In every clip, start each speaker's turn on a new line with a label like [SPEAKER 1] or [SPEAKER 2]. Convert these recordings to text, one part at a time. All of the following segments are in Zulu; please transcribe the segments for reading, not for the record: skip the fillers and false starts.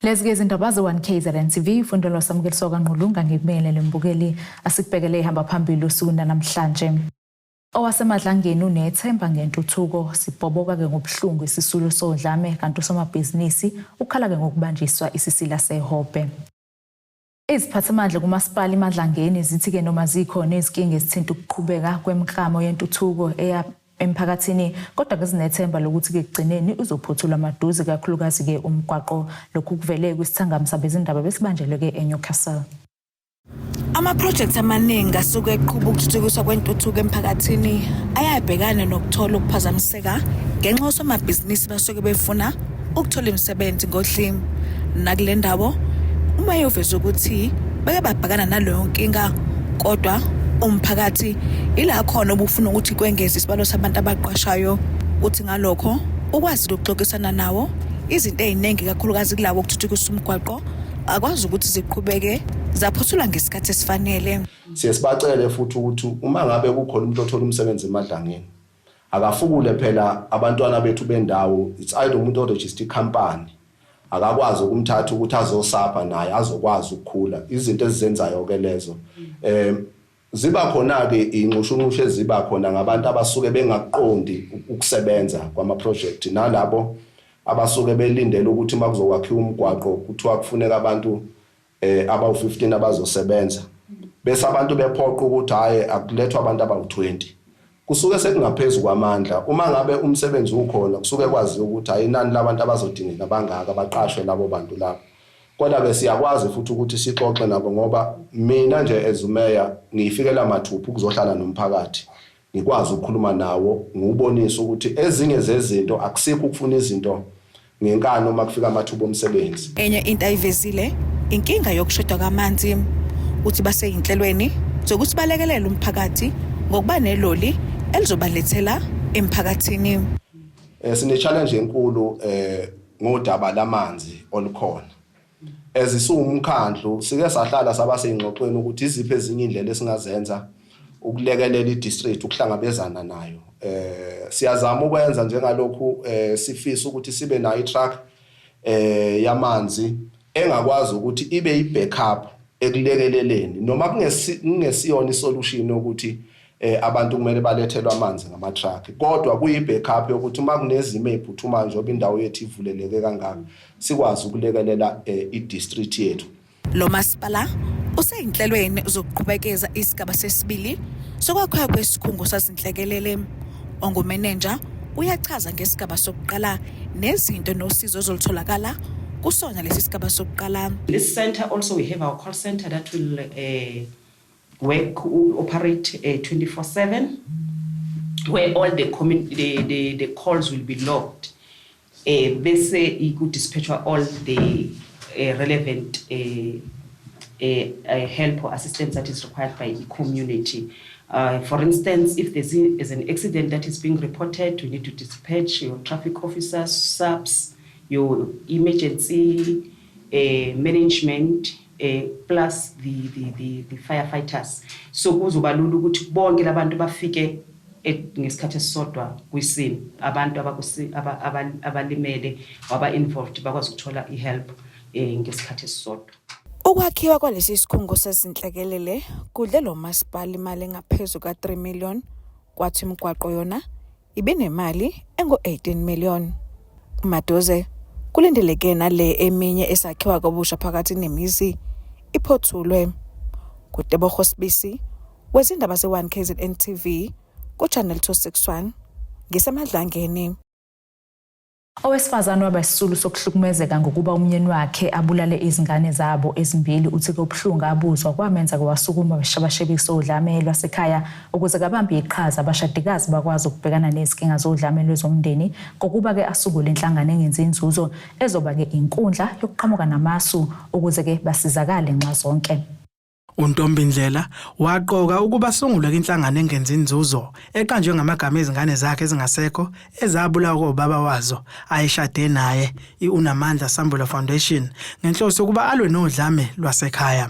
[SPEAKER 1] Lezi-ke izindaba ze-1KZNTV ifundelo samukeliswa kaNgqulunga ngikubingelele mbukeli asikubhekele ihamba phambili usuku namhlanje. Owasemadlangeni unethemba ngentuthuko sibhoboka-ke ngobuhlungu isisulu sodlame kanti usomabhizinisi ukhala-ke ngokubanjiswa isisila seHobe. Iziphathamandla kumasipala eMadlangeni zithi-ke noma zikhona izinkinga ezithinta ukuqhubeka kwemiklamo yentuthuko emphakathini kodwa ke zinethemba lokuthi ke kugcineni uzophuthula amaduze kakhulukazi ke umgwaqo lokhu kuvele kwisithangami sabezindaba besibanjelwe ke eNewcastle.
[SPEAKER 2] Ama-project amaningi asuke eqhuba ukuthuthukiswa kwentuthuko emphakathini ayabhekana nokuthola ukuphazamiseka ngenxa yosomabhizinisi basuke befuna ukuthola imisebenzi ngohlimi. Nakule ndawo uma yoveza ukuthi beke babhekana naleyo nkinga kodwa umphakathi ila khona obufuna ukuthi kwengeze isibalo sabantu abaqashayo uthi ngalokho ukwazi ukuxoxisana nawo izinto eziningi kakhulukazi kulabo ukuthuthukisa umgwaqo akwazi ukuthi ziqhubeke zaphuthula ngesikhathi esifanele.
[SPEAKER 3] Siyasibacele futhi ukuthi uma ngabe kukhona umuntu othola umsebenzi eMadlangeni akafukule phela abantwana bethu bendawo it's either umuntu oregister company akakwazi ukumthatha ukuthi azosapha naye azokwazi ukukhula izinto ezizenzayo ke lezo ziba khona ke inqushunqushe ziba khona ngabantu abasuke bengaqondi ukusebenza kwama project nalabo abasuke belindele ukuthi makuzokwakhiwa umgwaqo kuthiwa kufuneka abantu abawu15 abazosebenza bese abantu bephoqa ukuthi haye akulethwa abantu abawu20 kusuke sekungaphezulu kwamandla uma ngabe umsebenzi ukhona kusuke kwazi ukuthi ayinani labantu abazodingeka bangaka abaqashwe labo bantu labo. Kodwa ke siyakwazi futhi ukuthi sixoxe nabo ngoba mina nje ezumeya ngiyifikela mathupha ukuzohlala nomphakathi ngikwazi ukukhuluma nawo ngubonisa ukuthi ezinye zezinto akusikho ukufuna izinto ngenkani uma kufika amathuba omsebenzi.
[SPEAKER 2] Enye into ayivezile inkinga yokushoda kwamanzi uthi base inhlelweni zokuthi balekelele umphakathi ngokuba neloli elizobalethela emphakathini.
[SPEAKER 3] Sine challenge enkulu ngodaba lamanzi olukhona. Ezisumkhandlu sike sahlala sabasengxoxweni ukuthi iziphi ezinye indlela esingazenza ukulekelela idistrict ukuhlangabezana nayo. Siyazama ukwenza njengalokhu sifisa ukuthi sibe nayo itrack yamanzi engakwazi ukuthi ibe i-backup ekulekeleleni noma kungesiyona isolution ukuthi abantu kumele balethelwe amanzi ngama-truck kodwa kuyi-backup yokuthi uma kunezimo eziphuthumayo njengoba indawo yethu ivuleleke kangaka sikwazi ukulekelela i-district yethu.
[SPEAKER 2] Lo masipala useyinhlelweni zokuqhubekeza isigaba sesibili sokwakhiwa kwesikhungo sazinhlekelele. Ongumenenja uyachaza ngesigaba sokuqala nezinto nosizo ezolutholakala kusona lesi sigaba sokuqala.
[SPEAKER 4] This center also we have our call center that will operate 24/7 where all the calls will be logged. Bese you dispatch all the relevant help or assistance that is required by the community. For instance, if there's an accident that is being reported, we need to dispatch your traffic officers, SAPs, your emergency management, plus the firefighters. So kuzobalula ukuthi bonke labantu bafike ngesikhathi esisodwa kwisimo abantu abalimele waba involved bakwazi ukuthola ihelp ngesikhathi esisodwa.
[SPEAKER 2] Ukwakhiwa kwalesi sikhungo sezinhlekelele kudle lo masipala imali engaphezulu ka3 million kwathi imigwaqo yona ibinemali engo18 million. Madoze kulindeleke nale eminye esakhiwa kabusha phakathi nemizi iphothulwe. Kutebogo Sibisi wezindaba ze-1KZNTV kuchannel 261 ngisemadlangeni.
[SPEAKER 1] Owesifazane waba isisulu sokuhlukumezeka ngokuba umyeni wakhe abulale izingane zabo ezimbili uthi kobuhlungu abuzwa kwamenza kwasukuma beshabashebisa udlame lwasekhaya ukuze kabambe iqhaza abashadikazi bakwazi ukubhekana nezinkinga zodlame lwezomndeni ngokuba ke asungule inhlangano engenzi inzuzo ezoba ke inkundla yokuqhamuka namasu ukuze ke basizakale nxa zonke.
[SPEAKER 5] uNtombindlela waqoka ukuba sungulwe inhlangano engenza inzuzo eqanjwe ngamagama ezingane zakhe ezingasekho ezabulawa kobaba wazo ayeshade naye iUNamandla Sambula Foundation ngenhloso yokuba alwe nodlame lwasekhaya.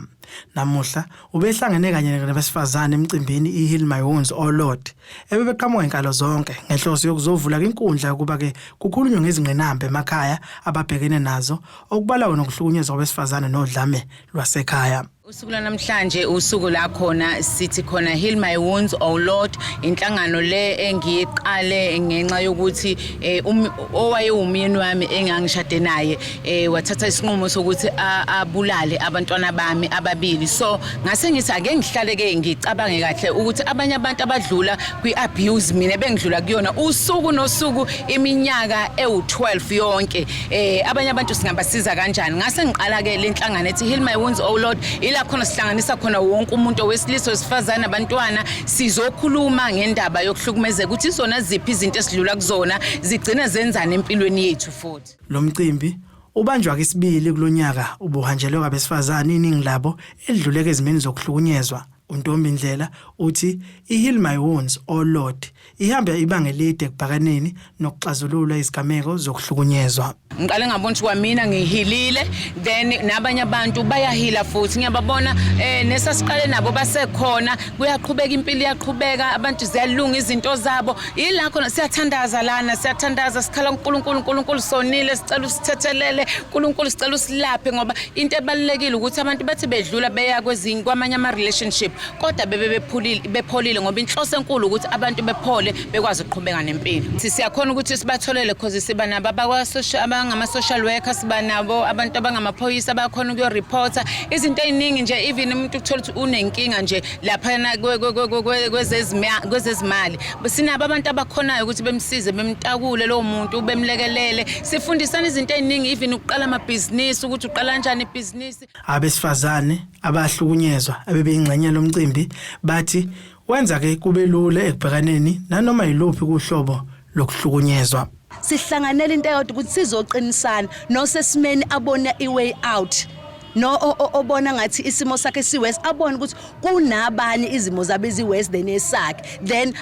[SPEAKER 5] Namuhla ubehlangene kanye nabesifazane emcimbini iHeal My Wounds Oh Lord ebebeqhamuka inkalo zonke ngenhloso yokuzovula inkundla yokuba ke kukhulunywe ngezingqinamba emakhaya ababhekene nazo okubalawo nokuhlukunyezwa kwabesifazane nodlame lwasekhaya.
[SPEAKER 6] Usuku namhlanje usuku la khona sithi khona Heal My Wounds Oh Lord inhlangano le engiyiqale ngenxa yokuthi owayewumyeni wami engangishade naye wathatha isinqumo sokuthi abulale abantwana bami ababili. So ngase ngithi ake ngihlaleke ngicabange kahle ukuthi abanye abantu abadlula kwiabuse mina bengidlula kuyona usuku nosuku iminyaka ewu12 yonke abanye abantu singabasiza kanjani. Ngase ngiqala ke lenhlangano ethi Heal My Wounds Oh Lord ila khona sihlanganisa khona wonke umuntu owesilisa wesifazana abantwana sizokhuluma ngendaba yokuhlukumezeka ukuthi izona ziphi izinto esidlula kuzona zigcina zenzana empilweni yethu futhi.
[SPEAKER 5] Lo mcimbi ubanjwa kesibili kulonyaka ubuhanjelwe kwabesifazane iningi labo edluleke ezimeni zokuhlukunyezwa. uNtombindlela uthi iHeal My Wounds Oh Lord ihamba ibanga elide kubhakaneni nokuxazulula izigameko zokuhlukunyezwa.
[SPEAKER 6] Ngiqale ngabona ukuthi kwamina ngihilile then nabanye abantu bayahila futhi ngiyababona nesasiqale nabo basekhona kuyaqhubeka impilo iyaqhubeka abantu ziyalunga izinto zabo ila khona siyathandaza lana siyathandaza sikhala uNkulunkulu sonile sicela usithethelele uNkulunkulu sicela usilaphe ngoba into ebalekile ukuthi abantu bathi bedlula beya kwezinye kwamanye ama relationship kodwa bepholile ngoba inhloso enkulu ukuthi abantu bephole bekwazi ukuqhubeka nempilo. Siyakhona ukuthi sibatholele because siba nabo abangama-social workers siba nabo abantu abangamaphoyisa abakhona ukuyoreporta izinto eziningi nje even umuntu ukuthola ukuthi unenkinga nje lapha kwezezimali sinabo abantu abakhonayo ukuthi bemsize bemtakule lo muntu bemlekelele sifundisana izinto eziningi even ukuqala amabhizinisi ukuthi uqala kanjani ibhizinisi.
[SPEAKER 5] Abesifazane abahlukunyezwa abebeyingxenye lomcimbi bathi wenza ke kube lula ekubhekaneni nanoma yiluphi kuhlobo lokuhlukunyezwa.
[SPEAKER 7] Sihlanganele into eyodwa ukuthi sizoqinisana nosesimeni abona iway out no obona ngathi isimo sakhe siwest abona ukuthi kunabani izimo zabe ziwest than esakhe then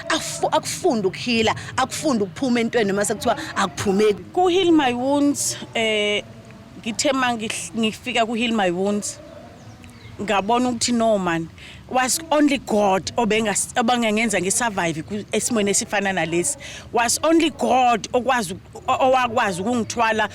[SPEAKER 7] akufunda ukuhila akufunda ukuphuma entweni noma sekuthiwa akuphumeki
[SPEAKER 2] ku Heal My Wounds. Ngithe ngifika ku Heal My Wounds ngabona ukuthi no man was only God obangenza ngisurvive esimweni esifana nalesi was only God owakwazi ukungithwala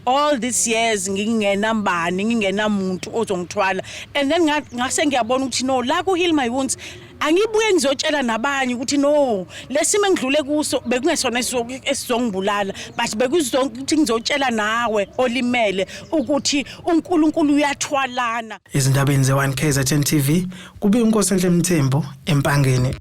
[SPEAKER 2] all these years ngingenambani ngingenamuntu ozongithwala and then ngase ngiyabona ukuthi no la ku Heal My Wounds angibuye ngizotshela nabanye ukuthi no lesimo engidlule kuso bekungesona esizongibulala but bekuzonke ukuthi ngizotshela nawe olimele ukuthi uNkulunkulu uyathwalana.
[SPEAKER 5] Izindabeni ze1KZNTV kubi uNkosenhle Mthembu eMpangeni.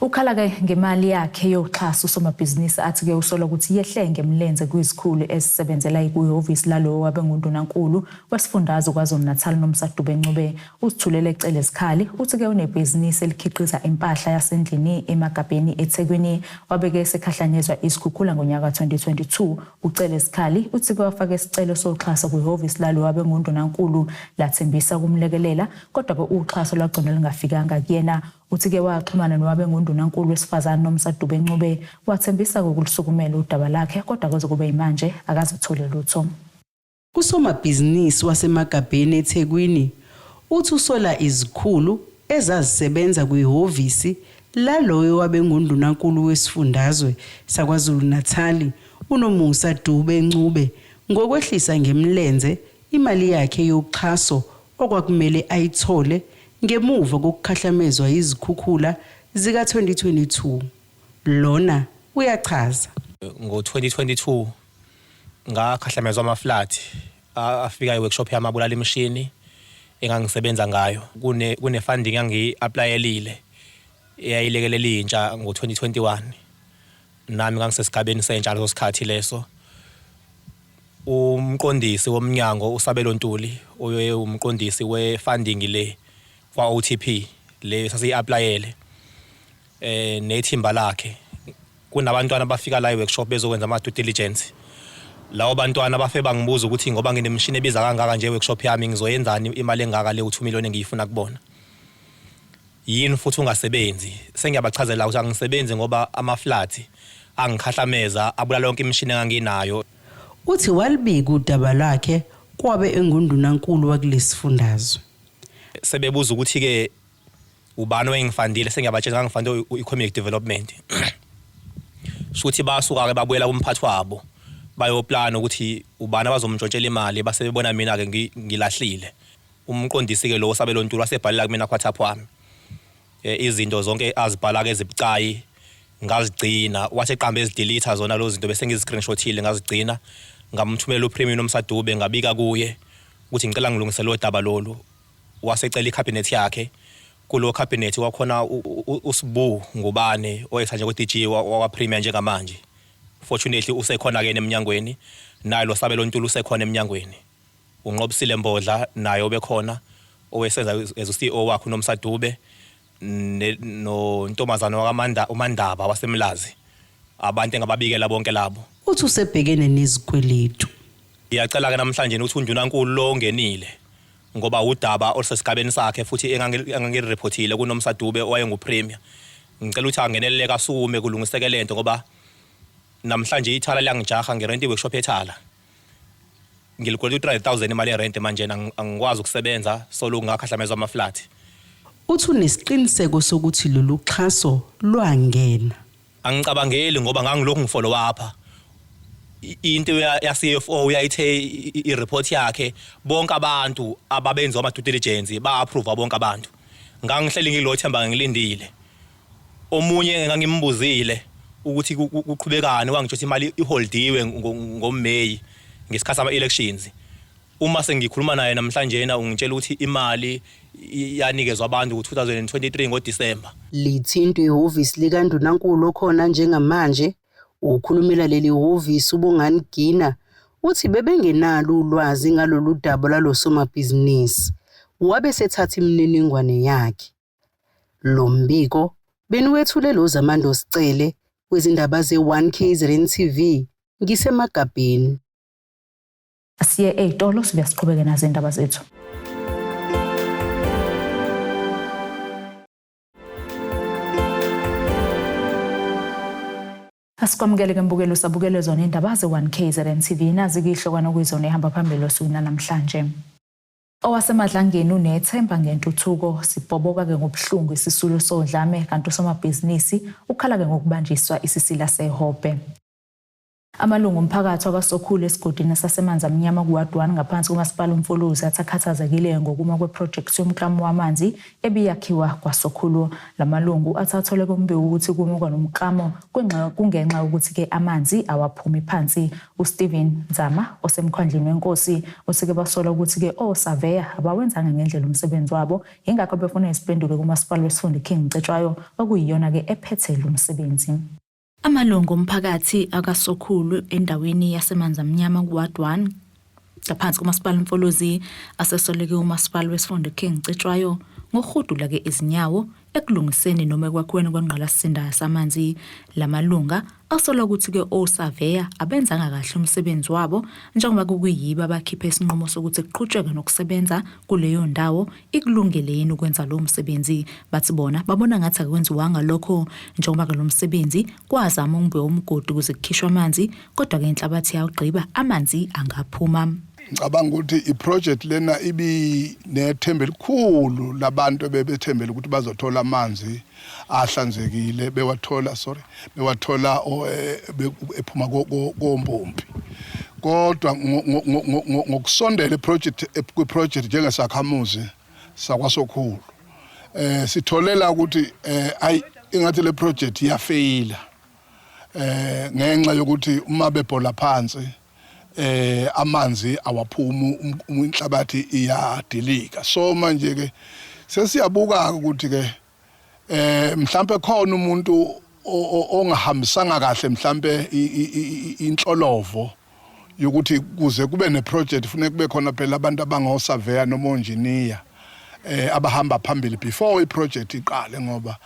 [SPEAKER 1] Ukhala ke ngemali yakhe yoxhaso usomabhizinisi athi ke usola ukuthi yehle ngemlenze kwizikhulu esisebenzela ikuyihhovisi lalo wabengundunankulu wesifundazwe kwaZulu-Natal noMsadube Ncube usithulele ecele isikhali uthi ke unebhizinisi elikhiqiza impahla yasendlini emagabheni eThekwini wabeke esekhahlanyezwa isikhukhula ngonyaka 2022 ucele isikhali uthi ke wafaka isicelo soxhaso kwihhovisi lalo wabengundunankulu lathembisa kumlekelela kodwa ke uxhaso lwagcina lingafikanga kuyena uthi ke waxhumana nowabengundunankulu wesifazane noMsadube Ncube wathembisa ukulisukumela udaba lakhe kodwa kuze kube imanje akazothole lutho.
[SPEAKER 8] Usomabhizinisi wasemagabheni eThekwini uthi usola izikhulu ezazisebenza kwihhovisi laloyo wabengundunankulu wesifundazwe saKwaZulu-Natal uNomusadube Ncube ngokwehlisa ngemlenze imali yakhe yoxhaso okwakumele ayithole ngemuva kokukhahlamezwa izikhukhula zika 2022. Lona uyachaza.
[SPEAKER 9] Ngo-2022 ngakhahlamezwa ama-flat afika iworkshop yamabulala imishini engangisebenza ngayo kune funding engangi-applyelile eyayilekelela intsha ngo-2021 nami ngangisesigabeni sentsha leso sikhathi leso. Umqondisi womnyango uSabelo Ntuli umqondisi we-funding le kwa OTP le sasiyi-applyele nethimba lakhe kunabantwana abafika la workshop bezokwenza ama due diligence. Lawo bantwana bafe bangibuza ukuthi ngoba nginemishini ebiza kangaka nje workshop yami ngizoyenzani imali engaka le 2 million engiyifuna kubona. yini futhi ungasebenzi sengiyabachazela ukuthi angisebenzi ngoba ama-flat angikhahlameza abulala yonke imishini enganginayo.
[SPEAKER 8] Uthi walibika udaba lwakhe kwabe engundunankulu wakulesifundazwe.
[SPEAKER 9] Sebebuza ukuthi ke ubani wengifandile sengiyabatshela ngangifande i-economic development. Shuthi basuka ke babuyela kumphathi wabo bayoplana ukuthi ubani abazomntshontshelwa imali base bebona mina ke ngilahlile. Umqondisi ke lo Osabelontuli wasebhalela kumina WhatsApp wami. Izinto zonke azibhala ke ezibucayi ngazigcina wathi eqamba ezidelete zona lo zinto bese ngizi-screenshotile ngazigcina ngamthumela uPremier noMsadube ngabika kuye ukuthi ngicela ngilungise lo daba lolu. Wasecela icabinet yakhe kulo cabinet wakhona uSibu ngubane oyethanje kwe-DG waPremier njengamanje. Fortunately usekhona ke eminyangweni naye lo Sabelontuli usekhona eminyangweni. Unqobisile Mbodla naye obekhona owesenza as uCEO wakhe noMsadube no ntombazana wakamanda uMandaba waseMlazi. Abantu engababikela bonke labo.
[SPEAKER 8] Uthi usebhekene nezikweletu.
[SPEAKER 9] Ngiyacela ke namhlanje ukuthi undunankulu lo ongenile ngoba udaba olusesigabeni sakhe futhi engangirireportile kunoMsadube owayenguPremier. Ngicela ukuthi angenelele kasume kulungiseke lento ngoba namhlanje ithala liyangijaha ngerent workshop ethala. Ngilikwela 300,000 imali yerent manje angikwazi ukusebenza solo ngakhahlamezwa ama-flat.
[SPEAKER 8] Uthi unesiqiniseko sokuthi lolu xhaso lwangena.
[SPEAKER 9] Angicabangeli ngoba ngangilokhu ngifollow apha. Into ya CFO uyayithe i-report yakhe bonke abantu ababenza ama due diligence ba-approve bonke abantu. Ngangihleli ngilotshemba ngilindile. Omunye ngangimbuzile ukuthi kuqhubekane wangithi imali iholdiwe ngoMay ngesikhathi ama-elections. Uma sengikhuluma naye namhlanje ungitshela ukuthi imali yanikezwa abantu ku-2023 ngoDisemba.
[SPEAKER 8] Lithinto ihhovisi likaNdunankulu okhona njengamanje ukhulumela leli hhovisi uBongani Gina uthi bebengenalo ulwazi ngalolu daba lalosomabhizinisi wabe sethatha imininingwane yakhe. Lo mbiko beniwethule lo Zamando Sicele kwezindaba ze1KZNTV ngisemagabheni.
[SPEAKER 1] Asiye ey'tolo siyasiqhubeka nazo indaba zethu. Asikwamukele ke mbukelo sabukelo zona indaba ze1KZNTV nazi kihlokwana okuyizona ehamba phambili osukwini namhlanje. Owasemadlangeni unethemba ngentuthuko sibhoboka ke ngobhlungu isisulu sodlame kanti usomabhizinisi ukhala ke ngokubanjiswa isisila seHope. Amalungu omphakathi akasokhulu esigodini sasemanzi amnyama kuward 1 ngaphansi komasipala uMfolozi athakhathazekile ngokuma kweproject yomklamo wamanzi ebiyakhiwa kwasokhulu. Lamalungu athathole kumbewu ukuthi kumukwa nomklamo kungenxa ukuthi ke amanzi awaphumi phansi. uSteven Nzama osemkhandlini wenkosi osike basola ukuthi ke osurveyor abawenzanga ngendlela umsebenzi wabo ingakho befuna isipendulo kumasipala wesifunda King Cetshwayo okuyiyona ke ephethe lo msebenzi. Amalungu omphakathi akasokhulu endaweni yasemanzi amnyama kuward 1 ngaphansi komasipala uMfolozi asesoleke umasipala wesifunda King Cetshwayo ngohudula ke izinyawo ekulungiseni noma ekwakhiweni kwengqalasisinda yasamanzi. Lamalunga asola ukuthi ke osurveyor abenzanga kahle umsebenzi wabo njengoba kuyiba bakhiphe isinqumo sokuthi kuqhutsheke nokusebenza kuleyo ndawo ikulungele yini ukwenza lo msebenzi. Bathi bona babona ngathi akwenziwanga lokho njengoba ke lo msebenzi kwazama umbewu omgodi ukuze kukhishwe amanzi kodwa ke inhlabathi yawugqiba amanzi angaphuma.
[SPEAKER 10] Ngicabanga ukuthi iproject lena ibi nethemba elikhulu labantu bebethembela ukuthi bazothola amanzi ahlanzekile bewathola ephuma kombombi. Kodwa ngokusondela iproject njengesakhamuzi sakwasokhulu sitholela ukuthi ingathi le project iyafeyila ngenxa yokuthi uma bebhola phansi amanzi awaphumi inhlabathi iyadilika. So manje ke sesiyabuka ukuthi ke mhlambe khona umuntu ongahambisanga kahle mhlambe inhlolovo yokuthi kuze kube neproject funeka kube khona phela abantu abangosurveyor noma engineer abahamba phambili before iproject iqale ngoba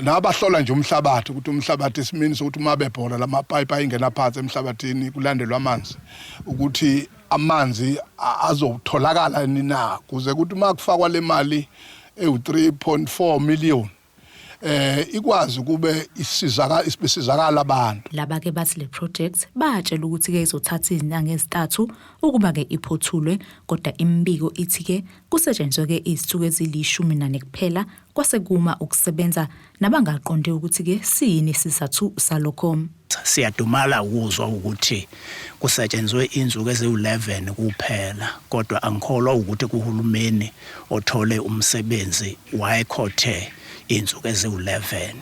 [SPEAKER 10] nabahlola nje umhlabathi ukuthi umhlabathi isimini sokuthi uma bebhola lamapipe ayingena phansi emhlabathini kulandelwa amanzi ukuthi amanzi azotholakala nina kuze ukuthi uma kufakwa le mali ewu3.4 million ikwazi kube isizakala abantu.
[SPEAKER 1] Laba ke bathi le project batshela ukuthi ke izothatha izinyanga ezithathu ukuba ke iphothulwe, kodwa imbiko ithi ke kusetshenzwe ke izithuko ezili14 kuphela kwase kuma ukusebenza nabangaqonde ukuthi ke siyini isizathu salokho.
[SPEAKER 11] Siyadumala ukuzwa ukuthi kusetshenzwe inzuku ezi11 kuphela, kodwa angikholwa ukuthi kuhulumeni othole umsebenzi wayekhothe inzuku ezi11.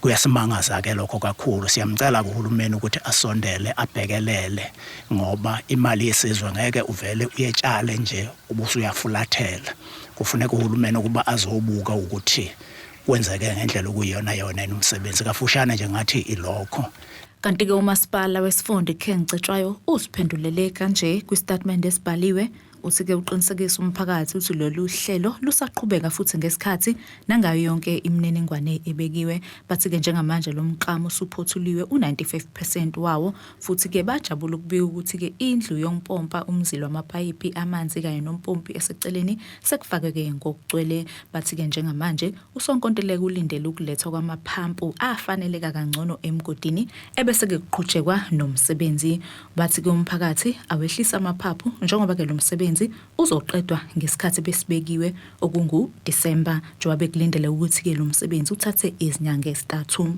[SPEAKER 11] Kuyasimangaza ke lokho kakhulu. Siyamcela kuhulumeni ukuthi asondele abhekelele, ngoba imali yesizwe ngeke uvele uyetshale nje ubusu uyafulathela. Kufuneka uhulumeni ukuba azobuka ukuthi kwenzeke ngendlela okuyiyona yona umsebenzi kafushane nje ngathi ilokho.
[SPEAKER 1] Kanti ke umasipala wesifunda eKhengcetshwayo usiphendulele kanje kwistatement esibhaliwe, uthi ke uqinisekisa umphakathi ukuthi lolu hlelo lusaqhubeka futhi ngesikhathi nangayo yonke imininingwane ebekiwe. Bathi ke njengamanje lo mklamo usuphothuliwe u95% wawo, futhi ke bajabula ukubika ukuthi ke indlu yompompa, umzila wamapayipi amanzi kanye nompompi eseceleni sekufake ke ngokugcwele. Bathi ke njengamanje usonkontileka ulindele ukulethwa kwamaphampu afaneleka kangcono emgodini ebese ke kuqhutshekwa nomsebenzi. Bathi ke umphakathi awehlisa amaphaphu njengoba ke lo msebenzi uzoqedwa ngesikhathi besibekiwe okungu December, njengoba bekulindele ukuthi ke lo msebenzi uthathe izinyanga ezithathu.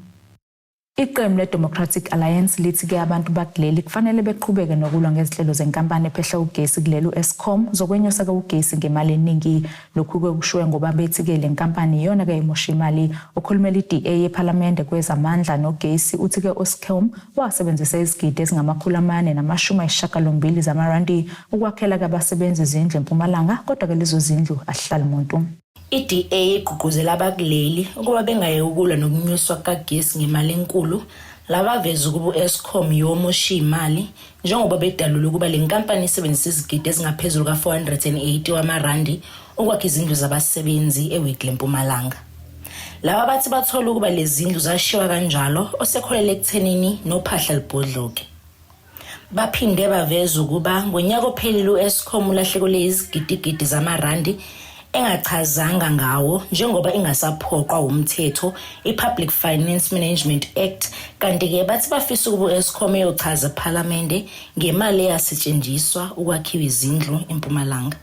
[SPEAKER 1] Iqembu le-Democratic Alliance lithi ke abantu bakuleli kufanele beqhubeke nokulwa ngezinhlelo zenkampani ephehla ugesi kulelu Eskom zokwenyusa ke ugesi ngemali eningi. Lokhu ke kushiwe ngoba bethi ke le nkampani iyona ke imosha imali. Okhulumela iDA yeParliament kwezamandla nogesi uthi ke Eskom wasebenzisa izigidi ezingama480 zamarandi ukwakhela ke abasebenzi izindlu eMpumalanga, kodwa ke lezo zindlu ahlali umuntu.
[SPEAKER 12] iDA igqugquzela abakuleli ukuba bengaye ukulwa nokunyuswa kagesi ngemali enkulu. Laba veza ukuba Eskom yomosha imali njengoba bedalula ukuba le nkampani isebenzisa izigidi ezingaphezulu ka480 wamarandi ukwakha izindlu zabasebenzi eWickle eMpumalanga. Laba bathi bathola ukuba lezi zindlu zashiwa kanjalo osekholele ekuthenini nophahla libhodloke. Baphinde baveza ukuba ngonyaka ophelile uEskom ulahlekele izigidi zamarandi engachazanga ngawo njengoba ingasaphoqwa umthetho iPublic Finance Management Act, kanti ke bathi bafisa ukuba Eskom eyochaza eParliament ngemali eyasetshenziswa ukwakhiwa izindlu eMpumalanga.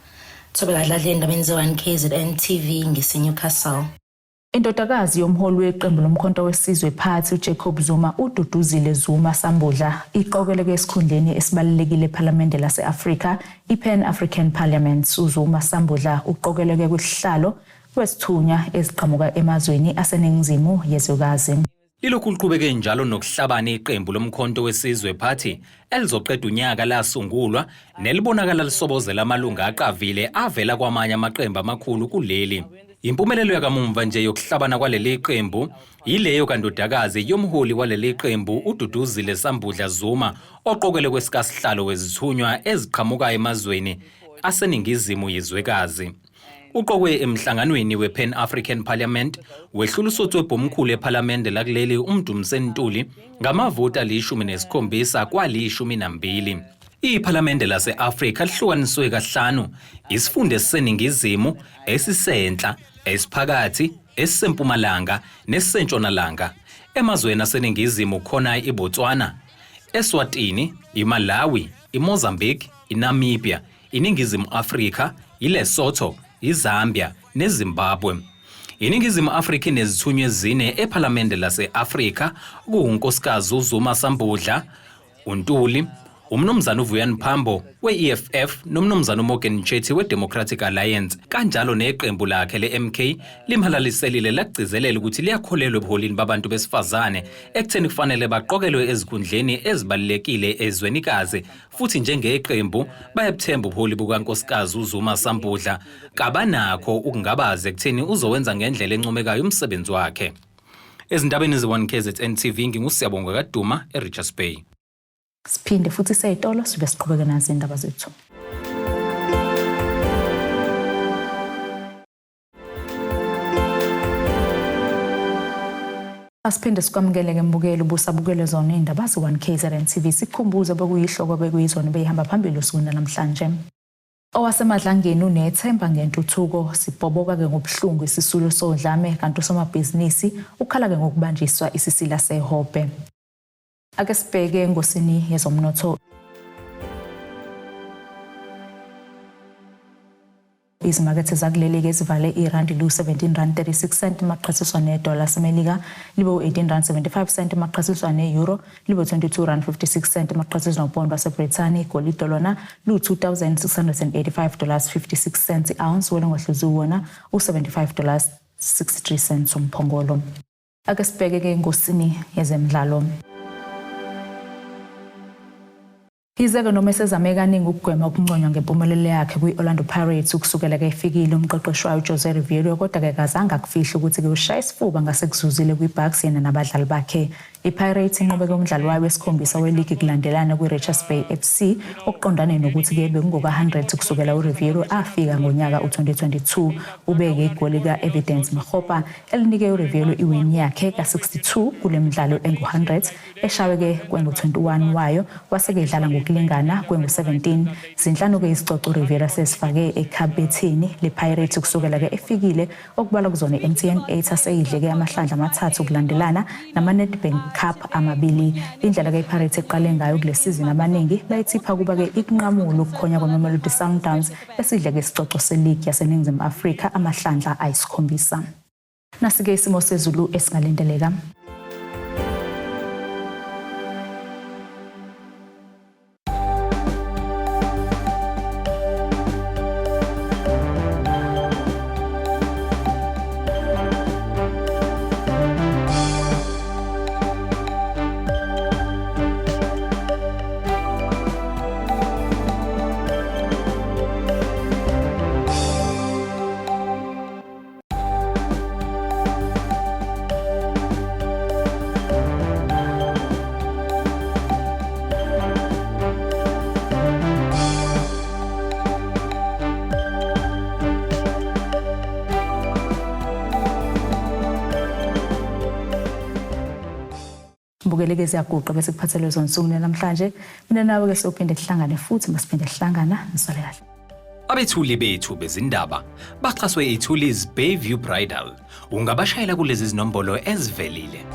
[SPEAKER 12] Thobekadladle endabeni ze1KZNTV ngeseNewcastle.
[SPEAKER 1] Indodakazi yomholi weqembu lomkhonto wesizwe phansi uJacob Zuma uDuduzile Zuma Sambudla iqokeleke esikhundleni esibalulekile eParliament lase-Afrika iPan African Parliament. uZuma Sambudla uqokeleke kwisihlalo wesithunya eziqhamuka emazweni aseningizimu yezwekazi.
[SPEAKER 13] Ilokhu liqhubeke njalo nokuhlabana iqembu lomkhonto wesizwe phansi elizoqeda unyaka lasungulwa nelibonakala lisobozela amalunga aqavile avela kwamanye amaqembu amakhulu kuleli. Impumelelo yakamumva nje yokuhlabana kwaleli qembu yileyo kandodakazi yomholi waleli qembu uDuduzile Sambudla Zuma oqokelwe kwesikasihlalo wezithunywa eziqhamuka emazweni aseningizimu yezwekazi. Uqokwe emhlanganweni wePan African Parliament wehlula usotho webhomkhulu eParliament lakuleli uMdumseni Ntuli ngamavoti ali-17 kwali-12. iParliament lase-Afrika lihlukaniswe kahlanu, isifunda esiseningizimu, esisenhla, esiphakathi, esisempumalanga nesentshonalanga. Emazweni aseningizimu khona iBotswana, eSwatini, iMalawi, iMozambique, iNamibia, iNingizimu Afrika, iLesotho, iZambia neZimbabwe. iNingizimu Afrika inezithunywa ezine eParliament lase-Afrika kuunkosikazi uZuma Sambudla, uNtuli, umnumzana uVuyani Phambo we-EFF nomnumzana uMorgan Ntsheti we-Democratic Alliance, kanjalo neqembu lakhe le-MK limhalaliselile lagcizelela ukuthi liyakholelwa ebuholini babantu besifazane ekutheni kufanele baqokelwe ezikhundleni ezibalulekile ezwenikazi, futhi njengeqembu bayabuthemba ubuholi bukankosikazi uZuma Sambudla kabanakho ukungabaza ekutheni uzowenza ngendlela encomekayo umsebenzi wakhe. Ezindabeni ze1KZNTV ngingusiyabonga kaDuma eRichards Bay.
[SPEAKER 1] Siphinde futhi seyitolo sibe siqhubeka nazo indaba zethu. Asiphinde sikwamukeleke mbukeli ubusabukele zona indaba ze1KZNTV. Sikhumbuze bekuyihloko bekuyizona behamba phambili usuku namhlanje. Owasemadlangeni unethemba ngentuthuko sibhoboka ke ngobuhlungu isisulo sodlame kanti usomabhizinisi ukhala ke ngokubanjiswa isisila sehope. Ake sibheke engosini yezomnotho. Izimakethe zakuleli-ke zivale irandi lu-17.36 maqhathiswa nedola lasemelika, libe u-18.75 maqhathiswa ne-euro, libe u-22.56 maqhathiswa nopondo waseBrithani, igolide lona lu-$2,685.56 i-ounce, welengwahluziwe wona u-$75.63 umphongolo. Ake sibheke-ke engosini yezemidlalo. Izeke noma esezame kaningi ukugwema ukunconywa ngempumelelo yakhe kwi-Orlando Pirates ukusukela ke ifikile umqeqeshi wayo Jose Riviero kodwa ke kazange akufihla ukuthi ke ushaya isifuba ngasekuzuzile kwi-Bucks yena nabadlali bakhe. I-Pirates inqobe umdlalo wayo wesikhombisa weligi kulandelana kwi-Richards Bay FC okuqondane nokuthi ke bekungoka-100 kusukela uRiviero afika ngonyaka u-2022 ubeke igoli ka-Evidence Makgopa elinike uRiviero iwini yakhe ka-62 kule midlalo engu-100 eshawe ke kwengu-21 wayo waseke idlala ngokulingana kwengu-17 zinhlanu ke izicoco uRiviero sesifake ekhabetheni le-Pirates kusukela ke efikile okubalwa kuzona i-MTN 8 aseyidleke amahlandla amathathu kulandelana nama-Nedbank Cup amabili. Indlela ke iPirates eqale ngayo kule season abaningi bayithipha kuba ke ikunqamulo ukukhonya kwaMamelodi Sundowns esidle ke isicoco se-league yaseNingizimu Afrika amahlandla ayisikhombisa. Nasike isimo sezulu esingalindeleka. Mbukeleke siyaguqa bese kuphathele zonsuku namhlanje. Mina nawe ke sophinde sihlangane futhi masiphinde sihlangana nisole kahle.
[SPEAKER 13] Abethuli bethu bezindaba baxhaswe iThulis Bayview Bridal. Ungabashayela kulezi zinombolo ezivelile.